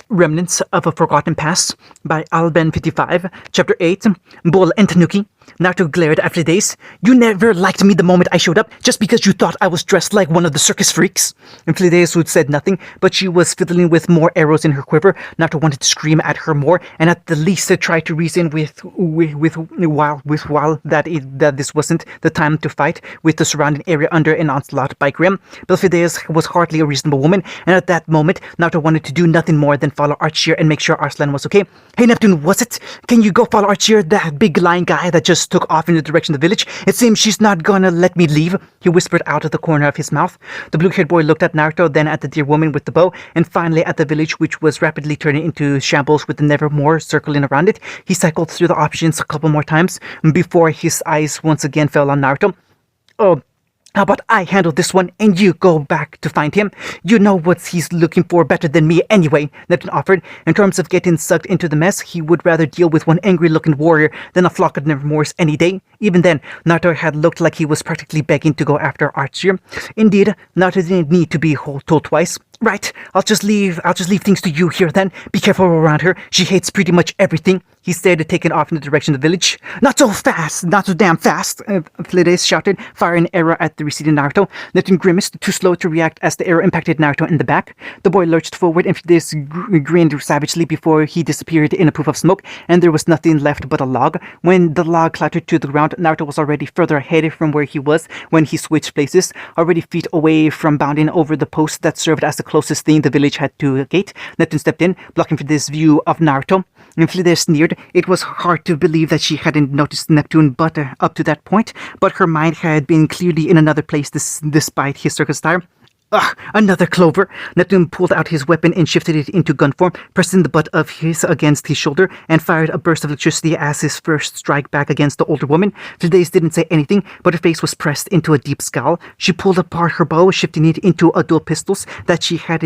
Remnants of a Forgotten Past by Alben 55, Chapter 8, Bull and Tanuki. Naruto glared after days. You never liked me the moment I showed up, just because you thought I was dressed like one of the circus freaks. And Flideus said nothing, but she was fiddling with more arrows in her quiver. Naruto wanted to scream at her more, and at the least to try to reason while that this wasn't the time to fight with the surrounding area under an onslaught by Grimm. But Flideus was hardly a reasonable woman, and at that moment, Naruto wanted to do nothing more than follow Archie and make sure Arslan was okay. Hey Neptune, was it? Can you go follow Archie, that big lion guy that just took off in the direction of the village? It seems she's not gonna let me leave, he whispered out of the corner of his mouth. The blue-haired boy looked at Naruto, then at the dear woman with the bow, and finally at the village, which was rapidly turning into shambles with the Nevermore circling around it. He cycled through the options a couple more times before his eyes once again fell on Naruto. Oh, how about I handle this one and you go back to find him? You know what he's looking for better than me anyway, Neptune offered. In terms of getting sucked into the mess, he would rather deal with one angry-looking warrior than a flock of Nevermores any day. Even then, Naruto had looked like he was practically begging to go after Archie. Indeed, Naruto didn't need to be told twice. Right, I'll just leave things to you here then. Be careful around her. She hates pretty much everything, he said, taking off in the direction of the village. Not so fast, not so damn fast, Flideus shouted, firing an arrow at the receding Naruto. Neptune grimaced, too slow to react as the arrow impacted Naruto in the back. The boy lurched forward and Flideus grinned savagely before he disappeared in a puff of smoke, and there was nothing left but a log. When the log clattered to the ground, Naruto was already further ahead from where he was when he switched places, already feet away from bounding over the post that served as the closest thing the village had to a gate. Neptune stepped in, blocking this view of Naruto. And Flideus sneered. It was hard to believe that she hadn't noticed Neptune up to that point, but her mind had been clearly in another place despite his circus attire. Ugh, another clover. Neptune pulled out his weapon and shifted it into gun form, pressing the butt of his against his shoulder, and fired a burst of electricity as his first strike back against the older woman. Flideus didn't say anything, but her face was pressed into a deep scowl. She pulled apart her bow, shifting it into a dual pistols that she had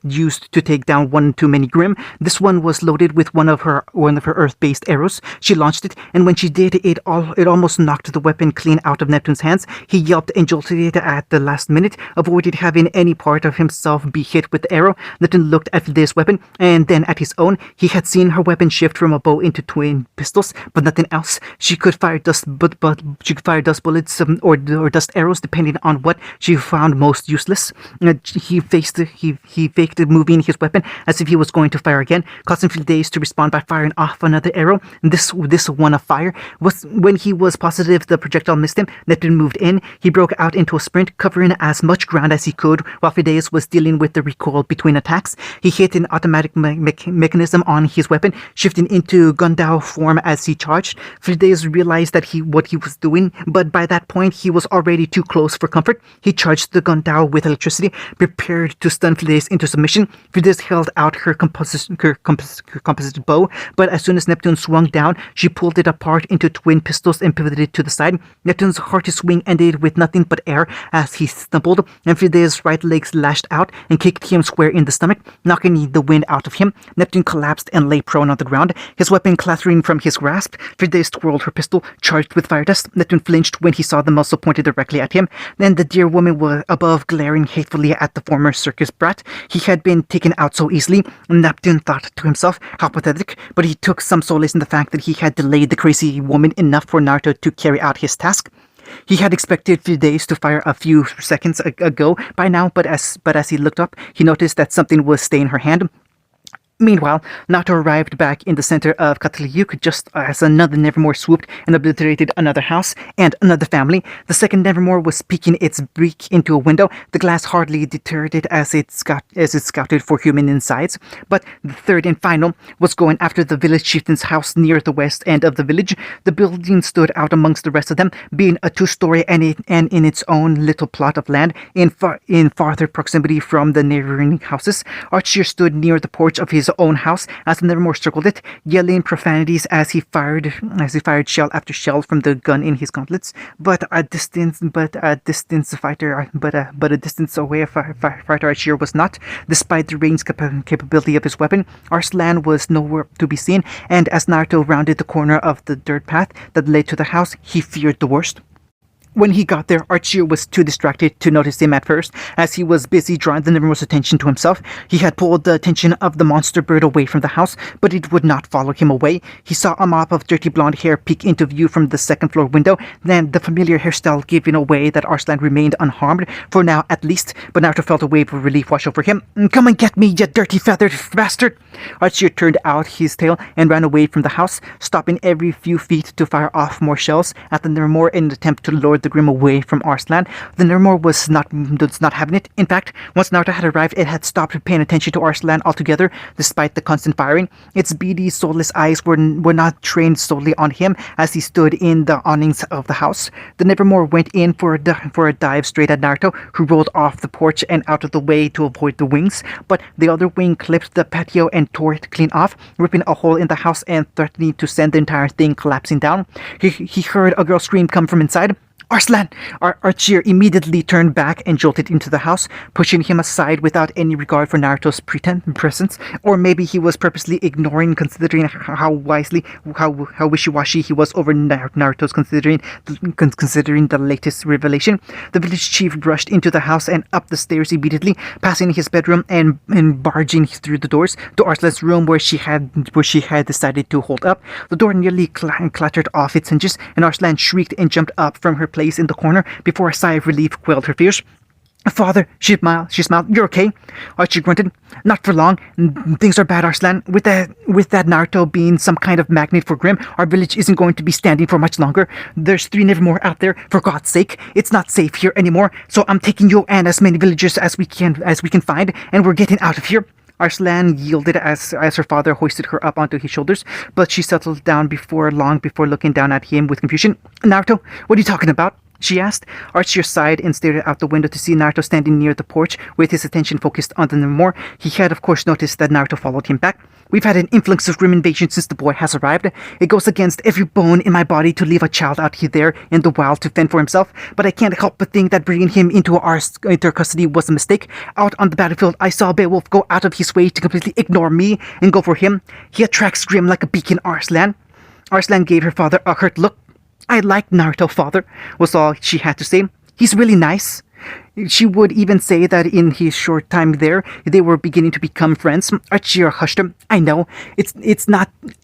used to take down one too many Grimm. This one was loaded with one of her earth-based arrows. She launched it, and when she did, it almost knocked the weapon clean out of Neptune's hands. He yelped and jolted it at the last minute, avoided having any part of himself be hit with the arrow. Neptune looked at this weapon and then at his own. He had seen her weapon shift from a bow into twin pistols, but nothing else. She could fire dust bullets or dust arrows, depending on what she found most useless. He faked moving his weapon as if he was going to fire again, causing Flideus to respond by firing off another arrow. This one of fire. When he was positive the projectile missed him, Neptune moved in. He broke out into a sprint, covering as much ground as he could while Flideus was dealing with the recoil between attacks. He hit an automatic mechanism on his weapon, shifting into Gundao form as he charged. Flideus realized that what he was doing, but by that point he was already too close for comfort. He charged the Gundao with electricity, prepared to stun Flideus into submission. Flideus held out her composite bow, but as soon as Neptune swung down, she pulled it apart into twin pistols and pivoted it to the side. Neptune's hearty swing ended with nothing but air as he stumbled, and Flideus' right legs lashed out and kicked him square in the stomach, knocking the wind out of him. Neptune collapsed and lay prone on the ground, his weapon clattering from his grasp. Flideus twirled her pistol, charged with fire dust. Neptune flinched when he saw the muzzle pointed directly at him. Then the dear woman was above, glaring hatefully at the former circus brat. He had been taken out so easily. Neptune thought to himself, how pathetic, but he took some solace in the fact that he had delayed the crazy woman enough for Naruto to carry out his task. He had expected Flideus to fire a few seconds ago by now, but as he looked up, he noticed that something was staying her hand. Meanwhile, Naruto arrived back in the center of Katalyuk just as another Nevermore swooped and obliterated another house and another family. The second Nevermore was peeking its beak into a window. The glass hardly deterred it as it scouted for human insides. But the third and final was going after the village chieftain's house near the west end of the village. The building stood out amongst the rest of them, being a two-story and in its own little plot of land in farther proximity from the neighboring houses. Archer stood near the porch of his own house as the Nevermore circled it, yelling profanities as he fired shell after shell from the gun in his gauntlets. But a distance away, a fighter Archer was not. Despite the range capability of his weapon, Arslan was nowhere to be seen, and as Naruto rounded the corner of the dirt path that led to the house, he feared the worst. When he got there, Archie was too distracted to notice him at first, as he was busy drawing the Nevermore's attention to himself. He had pulled the attention of the monster bird away from the house, but it would not follow him away. He saw a mop of dirty blonde hair peek into view from the second-floor window, then the familiar hairstyle giving away that Arslan remained unharmed, for now at least, but Naruto felt a wave of relief wash over him. "Come and get me, you dirty feathered bastard!" Archie turned out his tail and ran away from the house, stopping every few feet to fire off more shells at the Nevermore in an attempt to lure the Grim away from Arslan. The Nevermore was not having it. In fact, once Naruto had arrived, it had stopped paying attention to Arslan altogether, despite the constant firing. Its beady, soulless eyes were not trained solely on him as he stood in the awnings of the house. The Nevermore went in for a dive straight at Naruto, who rolled off the porch and out of the way to avoid the wings, but the other wing clipped the patio and tore it clean off, ripping a hole in the house and threatening to send the entire thing collapsing down. He heard a girl scream come from inside. "Arslan!" Archie immediately turned back and jolted into the house, pushing him aside without any regard for Naruto's presence. Or maybe he was purposely ignoring, considering how wishy-washy he was over Naruto's considering the latest revelation. The village chief rushed into the house and up the stairs immediately, passing his bedroom and barging through the doors to Arslan's room where she had decided to hold up. The door nearly clattered off its hinges, and Arslan shrieked and jumped up from her place in the corner before a sigh of relief quelled her fears. "Father," she smiled. "You're okay?" Archie grunted. "Not for long. Things are bad, Arslan. With that Naruto being some kind of magnet for Grim, our village isn't going to be standing for much longer. There's 3 Nevermore out there, for God's sake. It's not safe here anymore, so I'm taking you and as many villagers as we can find, and we're getting out of here." Arslan yielded as her father hoisted her up onto his shoulders, but she settled down long before looking down at him with confusion. "Naruto, what are you talking about?" she asked. Archie sighed and stared out the window to see Naruto standing near the porch with his attention focused on the Nevermore. He had of course noticed that Naruto followed him back. "We've had an influx of Grim invasion since the boy has arrived. It goes against every bone in my body to leave a child out there in the wild to fend for himself, but I can't help but think that bringing him into our custody was a mistake. Out on the battlefield, I saw Beowulf go out of his way to completely ignore me and go for him. He attracts Grim like a beacon, Arslan." Arslan gave her father a hurt look. "I like Naruto, father," was all she had to say. "He's really nice." She would even say that in his short time there, they were beginning to become friends. Archie hushed him. "I know.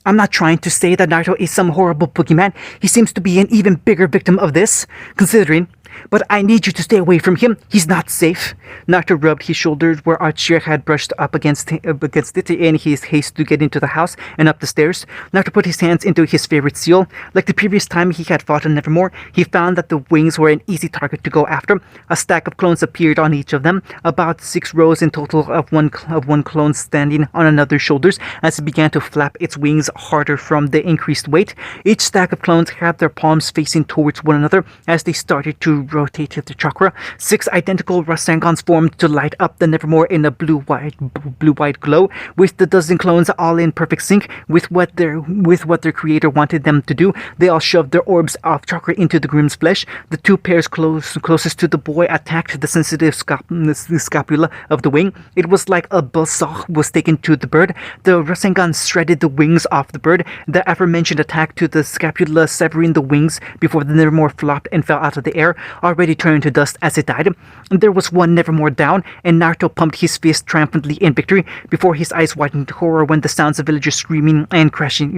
I'm not trying to say that Naruto is some horrible boogeyman. He seems to be an even bigger victim of this, considering. But I need you to stay away from him. He's not safe." Naruto rubbed his shoulder where Archie had brushed up against it in his haste to get into the house and up the stairs. Naruto put his hands into his favorite seal. Like the previous time he had fought on Nevermore, he found that the wings were an easy target to go after. A stack of clones appeared on each of them, about 6 rows in total of one clone standing on another's shoulders as it began to flap its wings harder from the increased weight. Each stack of clones had their palms facing towards one another as they started to rotated the chakra. 6 identical Rasengans formed to light up the Nevermore in a blue-white glow, with the dozen clones all in perfect sync with what their creator wanted them to do. They all shoved their orbs of chakra into the Grim's flesh. The 2 pairs closest to the boy attacked the sensitive scapula of the wing. It was like a buzzsaw was taken to the bird. The Rasengans shredded the wings off the bird. The aforementioned attack to the scapula, severing the wings before the Nevermore flopped and fell out of the air, already turned to dust as it died. There was one Nevermore down, and Naruto pumped his fist triumphantly in victory before his eyes widened with horror when the sounds of villagers screaming and crashing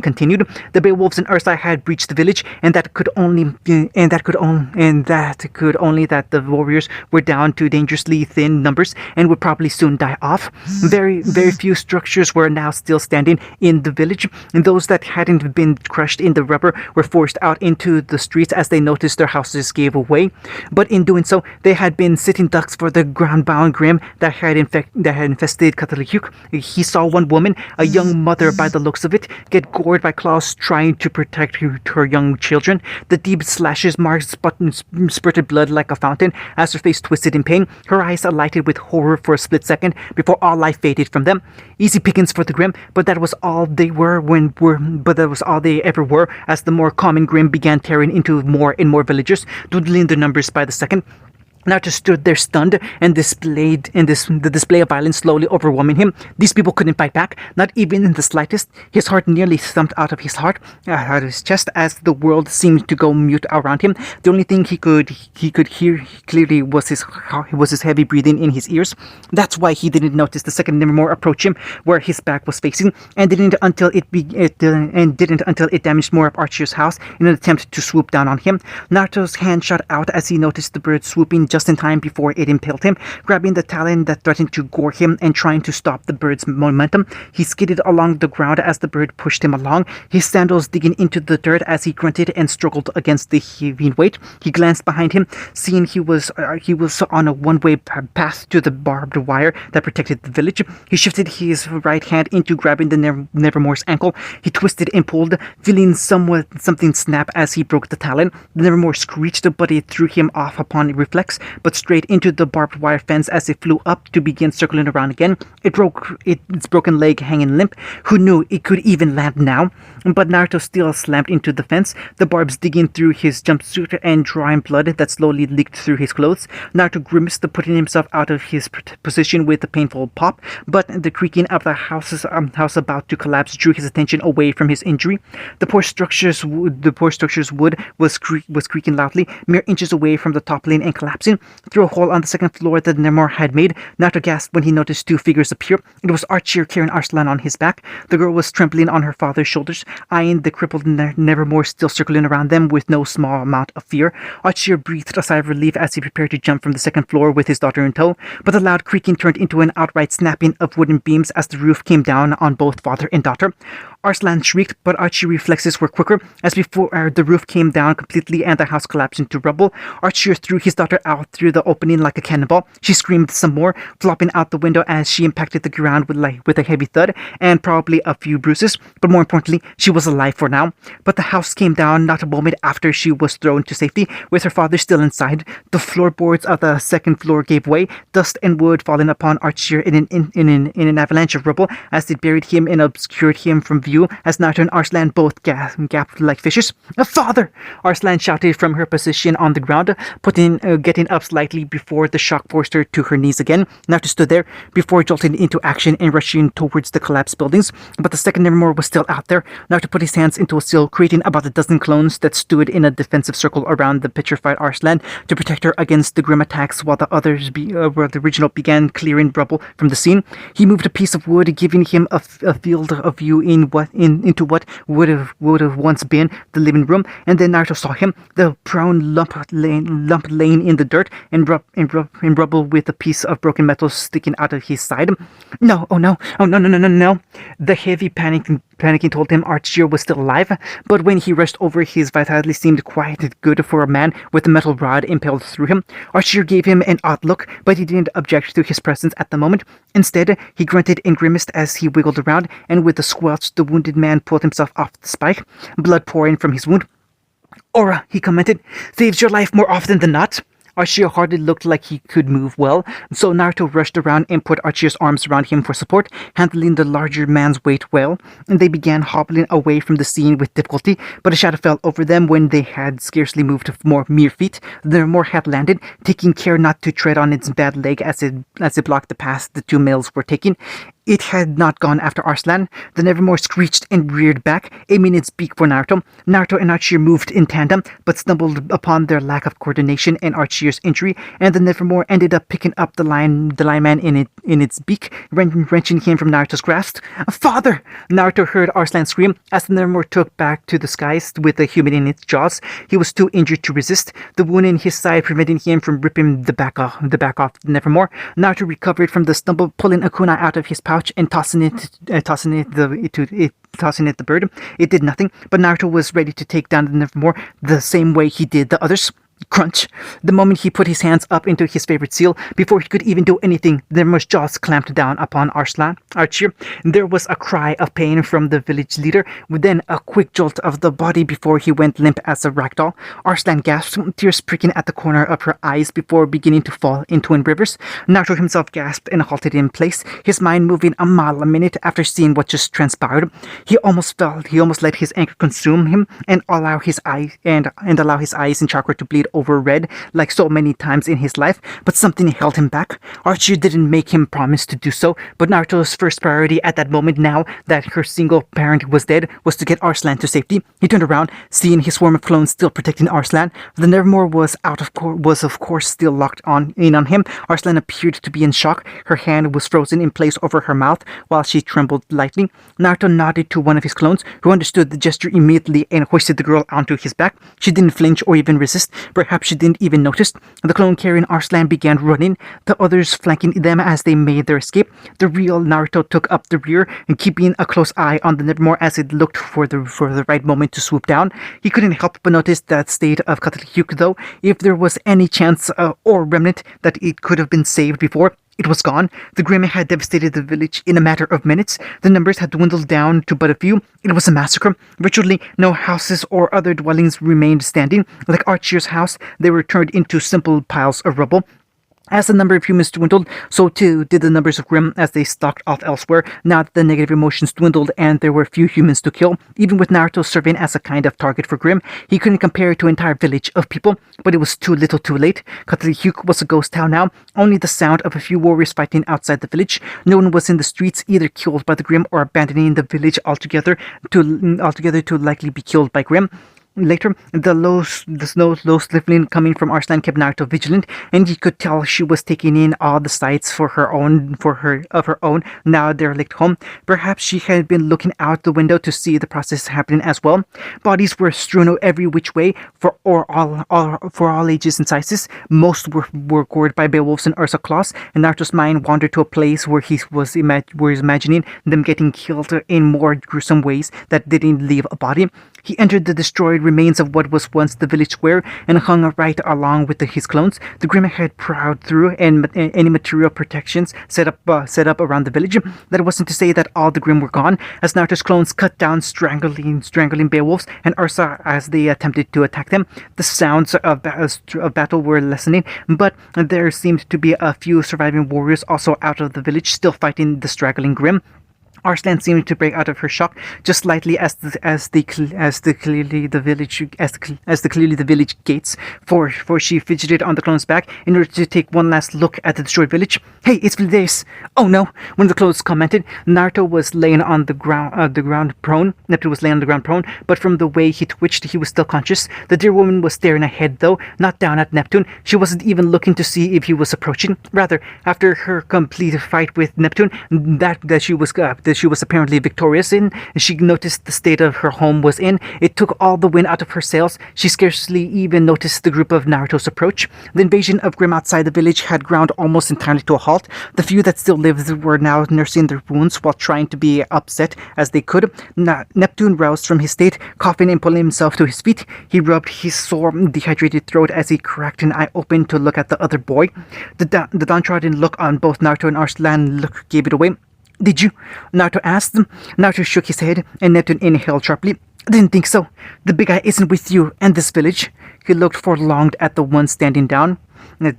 continued. The Beowulfs and Ursa had breached the village, and that could only that the warriors were down to dangerously thin numbers and would probably soon die off. Very few structures were now still standing in the village, and those that hadn't been crushed in the rubber were forced out into the streets as they noticed their houses gave away. But in doing so, they had been sitting ducks for the ground-bound Grim that had infested Catalyuk. He saw one woman, a young mother by the looks of it, get gored by claws trying to protect her young children. The deep slashes marks spurted blood like a fountain as her face twisted in pain. Her eyes alighted with horror for a split second before all life faded from them. Easy pickings for the Grim, but that was all they ever were as the more common Grim began tearing into more and more villagers, dwindling their numbers by the second. Naruto stood there stunned and displayed in the display of violence slowly overwhelming him. These people couldn't fight back, not even in the slightest. His heart nearly thumped out of his chest as the world seemed to go mute around him. The only thing he could hear clearly was his heavy breathing in his ears. That's why he didn't notice the second Nevermore approach him where his back was facing, and didn't until it damaged more of Archer's house in an attempt to swoop down on him. Naruto's hand shot out as he noticed the bird swooping just in time before it impaled him, grabbing the talon that threatened to gore him and trying to stop the bird's momentum. He skidded along the ground as the bird pushed him along, his sandals digging into the dirt as he grunted and struggled against the heaving weight. He glanced behind him, seeing he was on a one-way path to the barbed wire that protected the village. He shifted his right hand into grabbing the Nevermore's ankle. He twisted and pulled, feeling something snap as he broke the talon. The Nevermore screeched, but it threw him off upon reflex, but straight into the barbed wire fence as it flew up to begin circling around again. It broke its broken leg hanging limp. Who knew it could even land now? But Naruto still slammed into the fence, the barbs digging through his jumpsuit and drawing blood that slowly leaked through his clothes. Naruto grimaced, putting himself out of his position with a painful pop, but the creaking of the house about to collapse drew his attention away from his injury. The poor structure's wood was creaking loudly, mere inches away from the toppling and collapsing. Through a hole on the second floor that Nevermore had made, Naruto gasped when he noticed two figures appear. It was Archer carrying Arslan on his back. The girl was trembling on her father's shoulders, eyeing the crippled Nevermore still circling around them with no small amount of fear. Archer breathed a sigh of relief as he prepared to jump from the second floor with his daughter in tow, but the loud creaking turned into an outright snapping of wooden beams as the roof came down on both father and daughter. Arslan shrieked, but Archie's reflexes were quicker. As before, the roof came down completely and the house collapsed into rubble. Archie threw his daughter out through the opening like a cannonball. She screamed some more, flopping out the window as she impacted the ground with a heavy thud and probably a few bruises. But more importantly, she was alive for now. But the house came down not a moment after she was thrown to safety, with her father still inside. The floorboards of the second floor gave way, dust and wood falling upon Archie in an avalanche of rubble as it buried him and obscured him from view. As Naruto and Arslan both gasped like fishes. "Father!" Arslan shouted from her position on the ground, getting up slightly before the shock forced her to her knees again. Naruto stood there before jolting into action and rushing towards the collapsed buildings, but the second Nevermore was still out there. Naruto put his hands into a seal, creating about a dozen clones that stood in a defensive circle around the petrified Arslan to protect her against the grim attacks while the original began clearing rubble from the scene. He moved a piece of wood, giving him a field of view into what would have once been the living room, and then Naruto saw him, the prone lump laying in the dirt and rubble with a piece of broken metal sticking out of his side. No, oh no, no. The heavy panicking told him Archie was still alive, but when he rushed over, his vitality seemed quite good for a man with a metal rod impaled through him. Archie gave him an odd look, but he didn't object to his presence at the moment. Instead, he grunted and grimaced as he wiggled around, and with a squelch, the wounded man pulled himself off the spike, blood pouring from his wound. "Aura," he commented, "saves your life more often than not." Archie hardly looked like he could move well, so Naruto rushed around and put Archie's arms around him for support, handling the larger man's weight well, and they began hobbling away from the scene with difficulty, but a shadow fell over them when they had scarcely moved mere feet. The Nevermore had landed, taking care not to tread on its bad leg as it blocked the path the two males were taking. It had not gone after Arslan. The Nevermore screeched and reared back, aiming its beak for Naruto. Naruto and Archie moved in tandem, but stumbled upon their lack of coordination and Archie's injury, and the Nevermore ended up picking up the lineman in its beak, wrenching him from Naruto's grasp. "Father!" Naruto heard Arslan scream as the Nevermore took back to the skies with the human in its jaws. He was too injured to resist, the wound in his side preventing him from ripping the back off the Nevermore. Naruto recovered from the stumble, pulling a kunai out of his pouch and tossing it the bird. It did nothing, but Naruto was ready to take down the Nevermore the same way he did the others. Crunch! The moment he put his hands up into his favorite seal, before he could even do anything, the Nevermore's jaws clamped down upon Archie. There was a cry of pain from the village leader, then a quick jolt of the body before he went limp as a ragdoll. Arslan gasped, tears pricking at the corner of her eyes before beginning to fall in twin rivers. Naruto himself gasped and halted in place, his mind moving a mile a minute after seeing what just transpired. He almost let his anger consume him and allow his eyes and chakra to bleed over read like so many times in his life, but something held him back. Archie didn't make him promise to do so, but Naruto's first priority at that moment, now that her single parent was dead, was to get Arslan to safety. He turned around, seeing his swarm of clones still protecting Arslan. The Nevermore was of course still locked in on him. Arslan appeared to be in shock. Her hand was frozen in place over her mouth while she trembled lightly. Naruto nodded to one of his clones, who understood the gesture immediately and hoisted the girl onto his back. She didn't flinch or even resist. Perhaps she didn't even notice. The clone carrying Arslan began running, the others flanking them as they made their escape. The real Naruto took up the rear and keeping a close eye on the Nevermore as it looked for the right moment to swoop down. He couldn't help but notice that state of Katsuhiko, though. If there was any chance or remnant that it could have been saved before, it was gone. The Grimm had devastated the village in a matter of minutes. The numbers had dwindled down to but a few. It was a massacre. Virtually no houses or other dwellings remained standing. Like Archie's house, they were turned into simple piles of rubble. As the number of humans dwindled, so too did the numbers of Grimm as they stalked off elsewhere. Now that the negative emotions dwindled and there were few humans to kill, even with Naruto serving as a kind of target for Grimm, he couldn't compare it to an entire village of people, but it was too little too late. Katsuhiko was a ghost town now, only the sound of a few warriors fighting outside the village. No one was in the streets, either killed by the Grimm or abandoning the village altogether to likely be killed by Grimm. Later, the slow sniffling coming from Arslan kept Naruto vigilant, and he could tell she was taking in all the sights of her own now derelict home. Perhaps she had been looking out the window to see the process happening as well. Bodies were strewn every which way for all ages and sizes. Most were gored by Beowulf's and Ursa claws, and Naruto's mind wandered to a place where he was imagining them getting killed in more gruesome ways that didn't leave a body. He entered the destroyed remains of what was once the village square and hung right along with his clones. The Grimm had prowled through and any material protections set up around the village. That wasn't to say that all the Grimm were gone, as Naruto's clones cut down strangling Beowulfs and Ursa as they attempted to attack them. The sounds of battle were lessening, but there seemed to be a few surviving warriors also out of the village, still fighting the straggling Grimm. Arslan seemed to break out of her shock just slightly as the clearly the village gates, for she fidgeted on the clone's back in order to take one last look at the destroyed village. "Hey, it's Valdez!" "Oh no!" One of the clones commented. Naruto was laying on the ground prone. Neptune was laying on the ground prone, but from the way he twitched, he was still conscious. The dear woman was staring ahead, though, not down at Neptune. She wasn't even looking to see if he was approaching. Rather, after her complete fight with Neptune, that she was apparently victorious in, she noticed the state of her home was in. It took all the wind out of her sails. She scarcely even noticed the group of Naruto's approach. The invasion of Grimm outside the village had ground almost entirely to a halt. The few that still lived were now nursing their wounds while trying to be upset as they could. Neptune roused from his state, coughing and pulling himself to his feet. He rubbed his sore, dehydrated throat as he cracked an eye open to look at the other boy. The downtrodden look on both Naruto and Arslan gave it away. "Did you?" Naruto asked. Naruto shook his head, and Neptune inhaled sharply. "I didn't think so. The big guy isn't with you and this village." He looked forlonged at the one standing down. At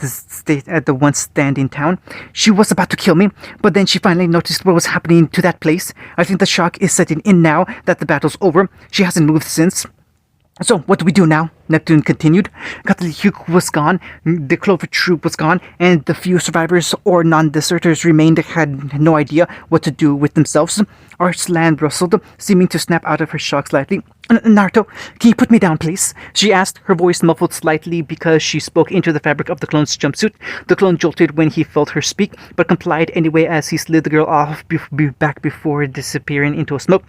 the one standing town. "She was about to kill me, but then she finally noticed what was happening to that place. I think the shock is setting in now that the battle's over. She hasn't moved since." "So, what do we do now?" Neptune continued. Katsuhiko was gone, the Clover Troop was gone, and the few survivors or non-deserters remained had no idea what to do with themselves. Arslan rustled, seeming to snap out of her shock slightly. "Naruto, can you put me down, please?" she asked, her voice muffled slightly because she spoke into the fabric of the clone's jumpsuit. The clone jolted when he felt her speak, but complied anyway as he slid the girl off back before disappearing into a smoke.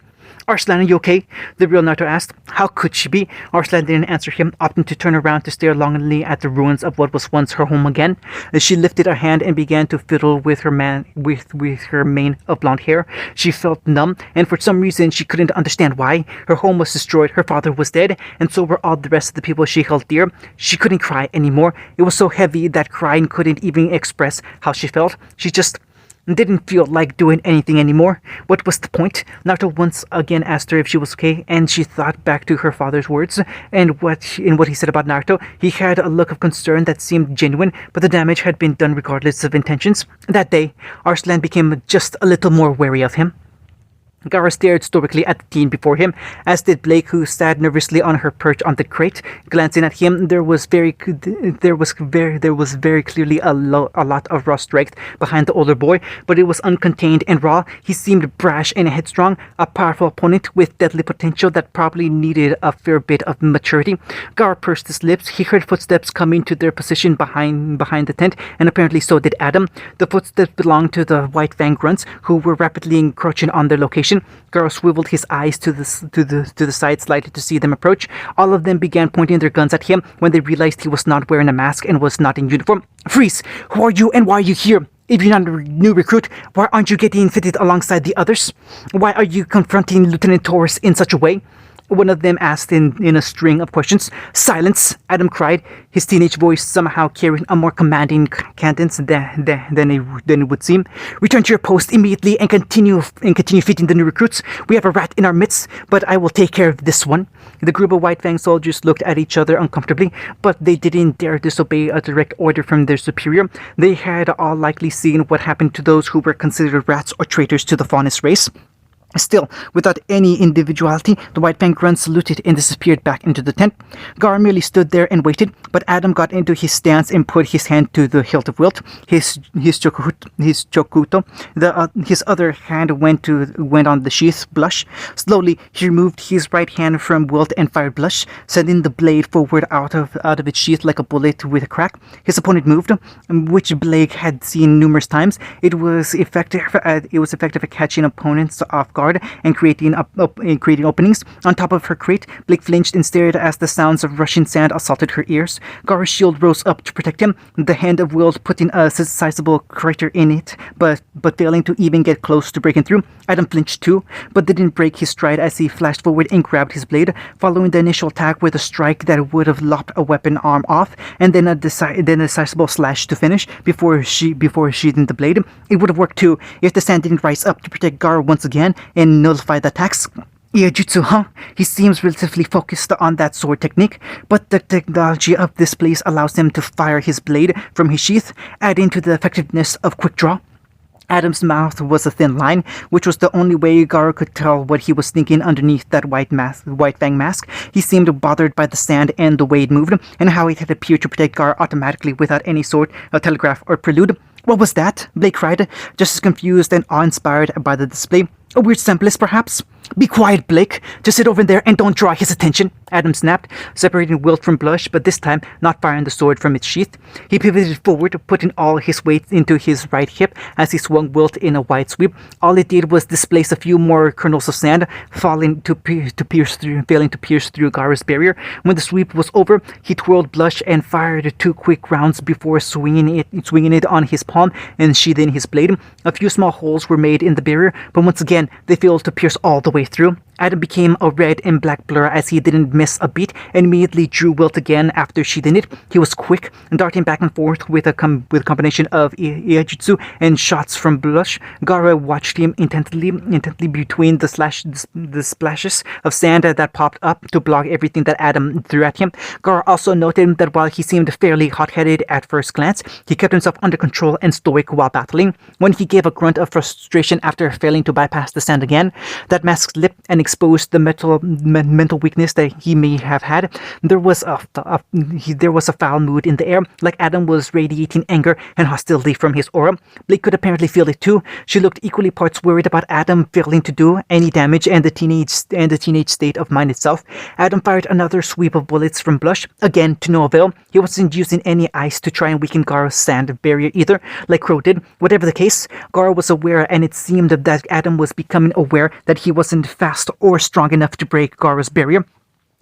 "Arslan, are you okay?" the real Naruto asked. How could she be? Arslan didn't answer him, opting to turn around to stare longingly at the ruins of what was once her home again. She lifted a hand and began to fiddle with her mane of blonde hair. She felt numb, and for some reason she couldn't understand why. Her home was destroyed, her father was dead, and so were all the rest of the people she held dear. She couldn't cry anymore. It was so heavy that crying couldn't even express how she felt. She just didn't feel like doing anything anymore. What was the point? Naruto once again asked her if she was okay, and she thought back to her father's words and what he said about Naruto. He had a look of concern that seemed genuine, but the damage had been done regardless of intentions. That day, Arslan became just a little more wary of him. Gara stared stoically at the teen before him, as did Blake, who sat nervously on her perch on the crate. Glancing at him, there was very clearly a lot of raw strength behind the older boy, but it was uncontained and raw. He seemed brash and headstrong, a powerful opponent with deadly potential that probably needed a fair bit of maturity. Gara pursed his lips. He heard footsteps coming to their position behind the tent, and apparently so did Adam. The footsteps belonged to the White Fang grunts, who were rapidly encroaching on their location. Garo swiveled his eyes to the side slightly to see them approach. All of them began pointing their guns at him when they realized he was not wearing a mask and was not in uniform. Freeze! Who are you and why are you here? If you're not a new recruit, why aren't you getting fitted alongside the others? Why are you confronting Lieutenant Torres in such a way? One of them asked in a string of questions. Silence, Adam cried, his teenage voice somehow carrying a more commanding cadence than it would seem. Return to your post immediately and continue fitting the new recruits. We have a rat in our midst, but I will take care of this one. The group of White Fang soldiers looked at each other uncomfortably, but they didn't dare disobey a direct order from their superior. They had all likely seen what happened to those who were considered rats or traitors to the faunus race. Still, without any individuality, the White Fang grunt saluted and disappeared back into the tent. Gar merely stood there and waited, but Adam got into his stance and put his hand to the hilt of Wilt, his chokuto. His other hand went on the sheath blush. Slowly, he removed his right hand from Wilt and fired blush, sending the blade forward out of its sheath like a bullet with a crack. His opponent moved, which Blake had seen numerous times. It was effective at catching opponents off guard and creating openings. On top of her crate, Blake flinched and stared as the sounds of rushing sand assaulted her ears. Gar's shield rose up to protect him, the hand of Wilt putting a sizable crater in it, but failing to even get close to breaking through. Adam flinched too, but didn't break his stride as he flashed forward and grabbed his blade, following the initial attack with a strike that would have lopped a weapon arm off, and then a sizable slash to finish before sheathing the blade. It would have worked too if the sand didn't rise up to protect Gar once again and nullify the attacks. Iajutsu, huh? He seems relatively focused on that sword technique, but the technology of this place allows him to fire his blade from his sheath, adding to the effectiveness of quick draw. Adam's mouth was a thin line, which was the only way Gar could tell what he was thinking underneath that White Fang mask. He seemed bothered by the sand and the way it moved, and how it had appeared to protect Gar automatically without any sort of telegraph or prelude. What was that? Blake cried, just as confused and awe-inspired by the display. A weird semblance, perhaps? Be quiet, Blake. Just sit over there and don't draw his attention, Adam snapped, separating Wilt from Blush, but this time not firing the sword from its sheath. He pivoted forward, putting all his weight into his right hip as he swung Wilt in a wide sweep. All it did was displace a few more kernels of sand, failing to pierce through Gara's barrier. When the sweep was over, he twirled Blush and fired 2 quick rounds before swinging it on his palm and sheathing his blade. A few small holes were made in the barrier, but once again, they failed to pierce all the way through. Adam became a red and black blur as he didn't miss a beat and immediately drew Wilt again after sheathing it. He was quick, darting back and forth with a combination of Iajutsu and shots from Blush. Gara watched him intently between the splashes of sand that popped up to block everything that Adam threw at him. Gara also noted that while he seemed fairly hot-headed at first glance, he kept himself under control and stoic while battling. When he gave a grunt of frustration after failing to bypass the sand again, that mask slipped and exposed the mental weakness that he may have had. There was a foul mood in the air, like Adam was radiating anger and hostility from his aura. Blake could apparently feel it too. She looked equally parts worried about Adam failing to do any damage and the teenage state of mind itself. Adam fired another sweep of bullets from Blush, again to no avail. He wasn't using any ice to try and weaken Gara's sand barrier either, like Crow did. Whatever the case, Gara was aware, and it seemed that Adam was becoming aware that he wasn't fast or strong enough to break Gara's barrier.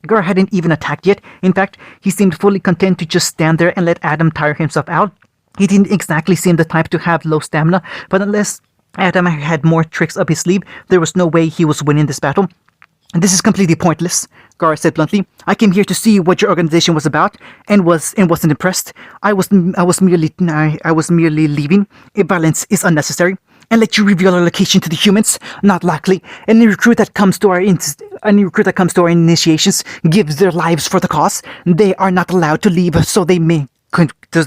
Gara hadn't even attacked yet. In fact, he seemed fully content to just stand there and let Adam tire himself out. He didn't exactly seem the type to have low stamina, but unless Adam had more tricks up his sleeve, there was no way he was winning this battle. This is completely pointless, Gara said bluntly. I came here to see what your organization was about, and wasn't impressed. I was merely leaving. Violence is unnecessary. And let you reveal our location to the humans? Not likely. Any recruit that comes to our initiations gives their lives for the cause. They are not allowed to leave, so they may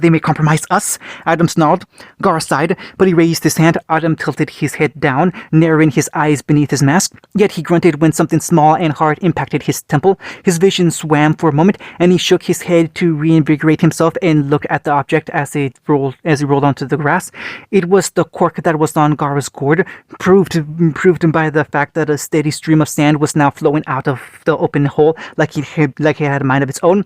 may compromise us? Adam snarled. Gar sighed, but he raised his hand. Adam tilted his head down, narrowing his eyes beneath his mask. Yet he grunted when something small and hard impacted his temple. His vision swam for a moment, and he shook his head to reinvigorate himself and look at the object as he rolled onto the grass. It was the cork that was on Gar's gourd, proved by the fact that a steady stream of sand was now flowing out of the open hole like he had a mind of its own.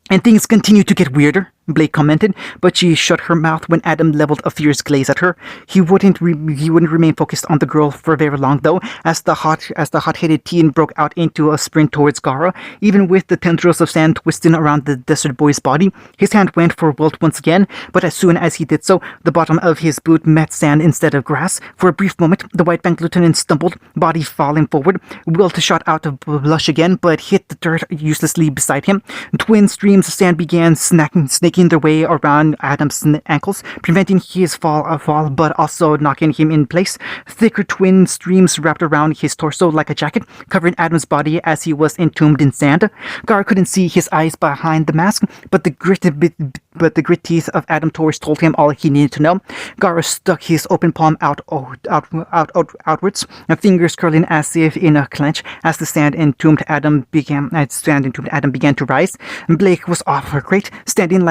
And things continued to get weirder, Blake commented, but she shut her mouth when Adam leveled a fierce gaze at her. He wouldn't remain focused on the girl for very long, though, as the hot-headed teen broke out into a sprint towards Gara. Even with the tendrils of sand twisting around the desert boy's body, his hand went for Wilt once again, but as soon as he did so, the bottom of his boot met sand instead of grass. For a brief moment, the white-fanged lieutenant stumbled, body falling forward. Wilt shot out of blush again, but hit the dirt uselessly beside him. Twin streams of sand began snaking their way around Adam's ankles, preventing his fall, but also knocking him in place. Thicker twin streams wrapped around his torso like a jacket, covering Adam's body as he was entombed in sand. Gar couldn't see his eyes behind the mask, but the grit teeth of Adam Torres told him all he needed to know. Gar stuck his open palm outwards, fingers curling as if in a clench as the sand entombed Adam began to rise. Blake was off her crate, standing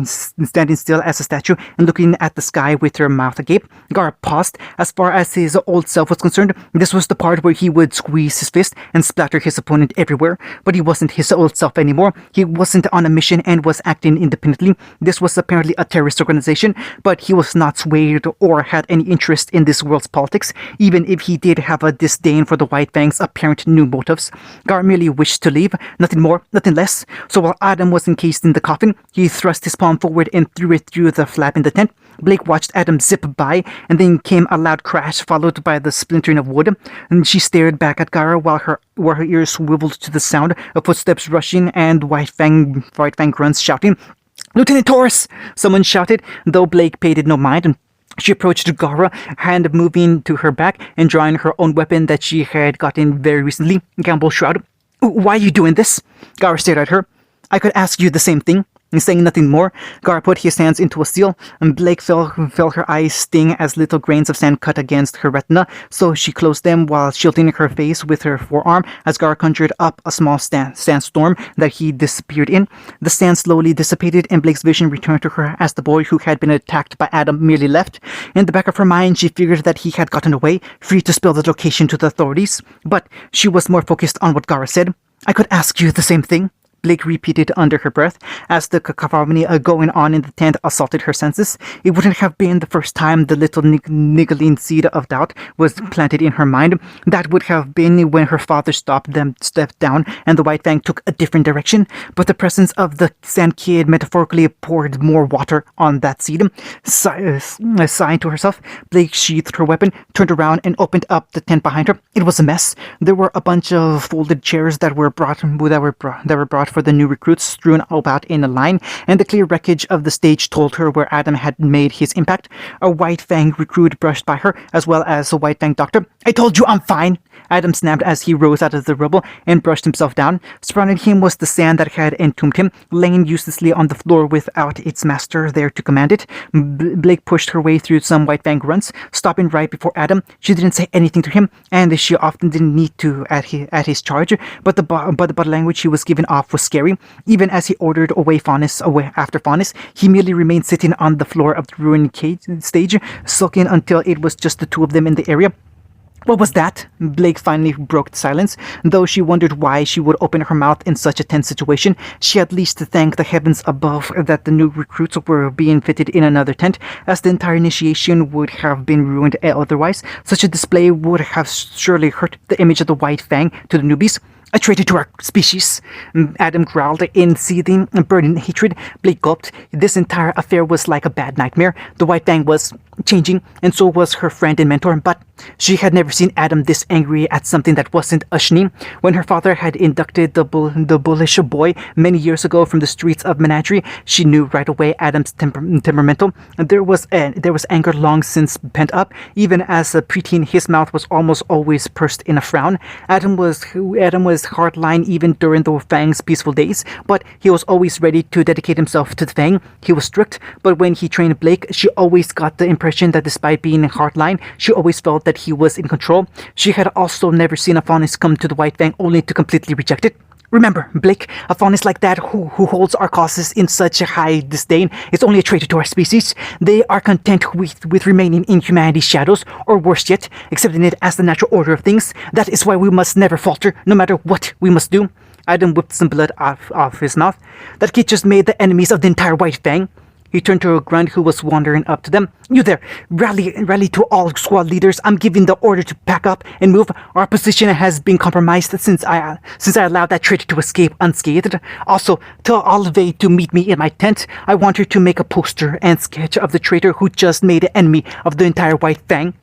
still as a statue and looking at the sky with her mouth agape. Gar paused. As far as his old self was concerned, this was the part where he would squeeze his fist and splatter his opponent everywhere. But he wasn't his old self anymore. He wasn't on a mission and was acting independently. This was apparently a terrorist organization, but he was not swayed or had any interest in this world's politics, even if he did have a disdain for the White Fang's apparent new motives. Gar merely wished to leave, nothing more, nothing less. So while Adam was encased in the coffin, he thrust his palm forward and threw it through the flap in the tent. Blake watched Adam zip by, and then came a loud crash followed by the splintering of wood. And she stared back at Gara while her ears swiveled to the sound of footsteps rushing and White Fang grunts shouting. "Lieutenant Torres!" someone shouted, though Blake paid it no mind. She approached Gara, hand moving to her back and drawing her own weapon that she had gotten very recently, Gamble Shroud. "Why are you doing this?" Gara stared at her. "I could ask you the same thing." And saying nothing more, Gar put his hands into a seal, and Blake felt her eyes sting as little grains of sand cut against her retina, so she closed them while shielding her face with her forearm as Gar conjured up a small sandstorm that he disappeared in. The sand slowly dissipated, and Blake's vision returned to her as the boy who had been attacked by Adam merely left. In the back of her mind, she figured that he had gotten away, free to spill the location to the authorities, but she was more focused on what Gara said. "I could ask you the same thing," Blake repeated under her breath, as the cacophony going on in the tent assaulted her senses. It wouldn't have been the first time the little niggling seed of doubt was planted in her mind. That would have been when her father stepped down and the White Fang took a different direction. But the presence of the Sand Kid metaphorically poured more water on that seed. Sighing to herself, Blake sheathed her weapon, turned around, and opened up the tent behind her. It was a mess. There were a bunch of folded chairs that were brought for the new recruits strewn about in a line, and the clear wreckage of the stage told her where Adam had made his impact. A White Fang recruit brushed by her, as well as a White Fang doctor. "I told you I'm fine," Adam snapped as he rose out of the rubble and brushed himself down. Surrounding him was the sand that had entombed him, laying uselessly on the floor without its master there to command it. Blake pushed her way through some White Fang grunts, stopping right before Adam. She didn't say anything to him, and she often didn't need to at his charge, but the body language he was giving off was scary. Even as he ordered away after Faunus, he merely remained sitting on the floor of the ruined stage, sulking until it was just the two of them in the area. "What was that?" Blake finally broke the silence. Though she wondered why she would open her mouth in such a tense situation, she at least thanked the heavens above that the new recruits were being fitted in another tent, as the entire initiation would have been ruined otherwise. Such a display would have surely hurt the image of the White Fang to the newbies. "A traitor to our species," Adam growled in seething and burning hatred. Blake gulped. This entire affair was like a bad nightmare. The White Fang was changing, and so was her friend and mentor, but she had never seen Adam this angry at something that wasn't Ashni. When her father had inducted the bullish boy many years ago from the streets of Menagerie, she knew right away Adam's temperamental. There was anger long since pent up. Even as a preteen, his mouth was almost always pursed in a frown. Adam was was hardline even during the Fang's peaceful days, but he was always ready to dedicate himself to the Fang. He was strict, but when he trained Blake, she always got the impression that despite being hardline, she always felt that he was in control. She had also never seen a Faunus come to the White Fang only to completely reject it. Remember, Blake, a Faunus like that who holds our causes in such a high disdain is only a traitor to our species. They are content with remaining in humanity's shadows, or worse yet, accepting it as the natural order of things. That is why we must never falter, no matter what we must do. Adam whipped some blood off his mouth. That kid just made the enemies of the entire White Fang. He turned to a grunt who was wandering up to them. You there! Rally to all squad leaders. I'm giving the order to pack up and move. Our position has been compromised since I allowed that traitor to escape unscathed. Also, tell Olive to meet me in my tent. I want her to make a poster and sketch of the traitor who just made an enemy of the entire White Fang.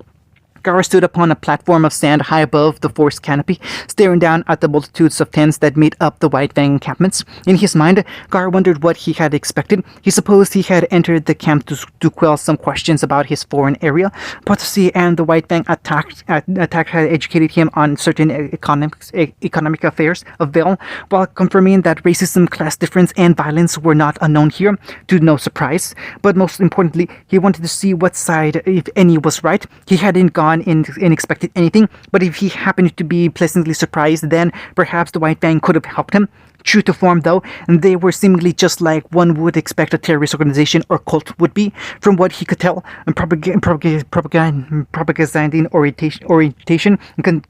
Gar stood upon a platform of sand high above the forest canopy, staring down at the multitudes of tents that made up the White Fang encampments. In his mind, Gar wondered what he had expected. He supposed he had entered the camp to quell some questions about his foreign area. Potosi and the White Fang attack had educated him on certain economic affairs of Vale, while confirming that racism, class difference, and violence were not unknown here, to no surprise. But most importantly, he wanted to see what side, if any, was right. He hadn't gone and expected anything, but if he happened to be pleasantly surprised, then perhaps the White Fang could have helped him. True to form, though, they were seemingly just like one would expect a terrorist organization or cult would be, from what he could tell. Propagandizing orientation,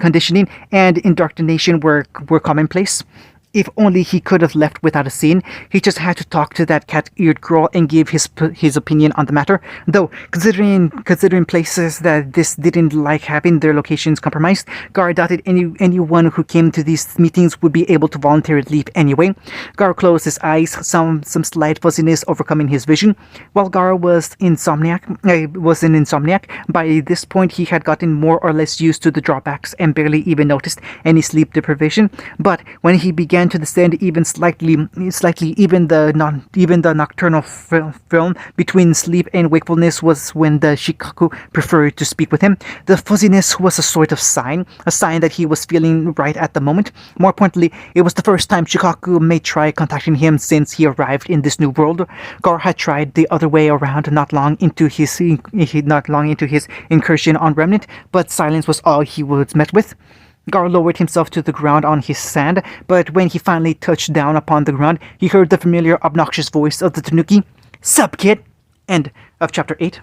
conditioning, and indoctrination were commonplace. If only he could have left without a scene. He just had to talk to that cat-eared girl and give his opinion on the matter. Though, considering places that this didn't like having their locations compromised, Gar doubted anyone who came to these meetings would be able to voluntarily leave anyway. Gar closed his eyes, some slight fuzziness overcoming his vision. While Gar was an insomniac, by this point he had gotten more or less used to the drawbacks and barely even noticed any sleep deprivation. But when he began to descend even slightly, even the nocturnal film between sleep and wakefulness was when the Shikaku preferred to speak with him. The fuzziness was a sort of sign that he was feeling right at the moment. More importantly, it was the first time Shikaku may try contacting him since he arrived in this new world. Gar had tried the other way around not long into his incursion on Remnant, but silence was all he was met with. Gar lowered himself to the ground on his sand, but when he finally touched down upon the ground, he heard the familiar, obnoxious voice of the Tanuki. Sup, kid? End of chapter 8.